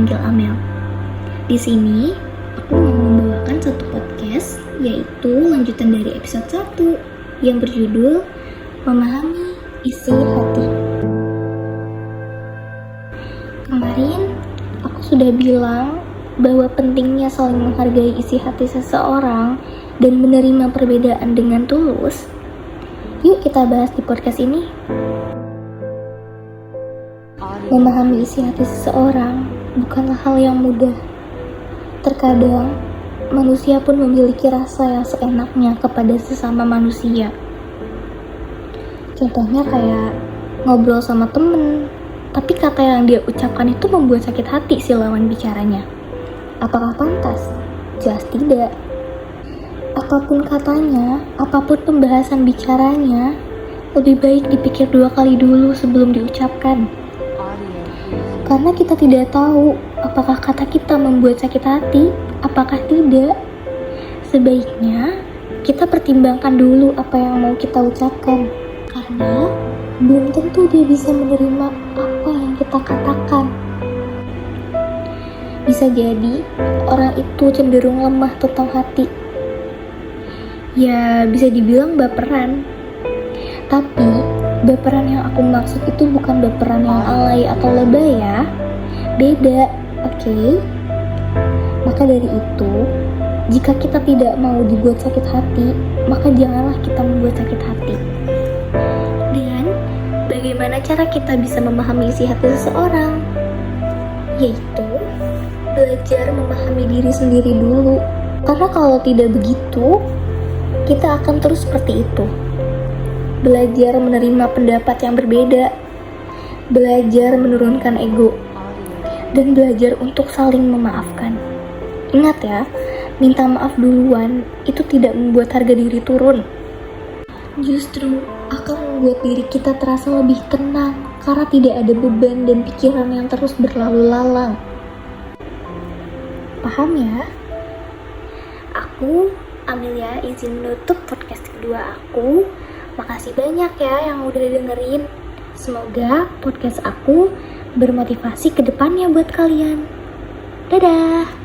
panggil Amel. Di sini, aku mau membawakan satu podcast, yaitu lanjutan dari episode 1 yang berjudul Memahami Isi Hati. Kemarin, aku sudah bilang bahwa pentingnya saling menghargai isi hati seseorang dan menerima perbedaan dengan tulus. Yuk kita bahas di podcast ini. Memahami isi hati seseorang bukanlah hal yang mudah. Terkadang, manusia pun memiliki rasa yang seenaknya kepada sesama manusia. Contohnya kayak ngobrol sama temen, tapi kata yang dia ucapkan itu membuat sakit hati si lawan bicaranya. Apakah pantas? Jelas tidak. Apapun katanya, apapun pembahasan bicaranya, lebih baik dipikir 2 kali dulu sebelum diucapkan. Karena kita tidak tahu apakah kata kita membuat sakit hati, apakah tidak. Sebaiknya kita pertimbangkan dulu apa yang mau kita ucapkan. Karena belum tentu dia bisa menerima apa yang kita katakan. Bisa jadi orang itu cenderung lemah tentang hati. Ya bisa dibilang baperan. Tapi baperan yang aku maksud itu bukan baperan yang alay atau lebay ya. Beda, oke? Maka dari itu, jika kita tidak mau dibuat sakit hati, maka janganlah kita membuat sakit hati. Dan bagaimana cara kita bisa memahami isi hati seseorang? Yaitu belajar memahami diri sendiri dulu. Karena kalau tidak begitu, kita akan terus seperti itu. Belajar menerima pendapat yang berbeda, belajar menurunkan ego, dan belajar untuk saling memaafkan. Ingat ya, minta maaf duluan itu tidak membuat harga diri turun. Justru akan membuat diri kita terasa lebih tenang karena tidak ada beban dan pikiran yang terus berlalu lalang. Paham ya? Aku, Amelia, izin menutup podcast kedua aku. Makasih banyak ya yang udah dengerin. Semoga podcast aku bermotivasi ke depannya buat kalian. Dadah!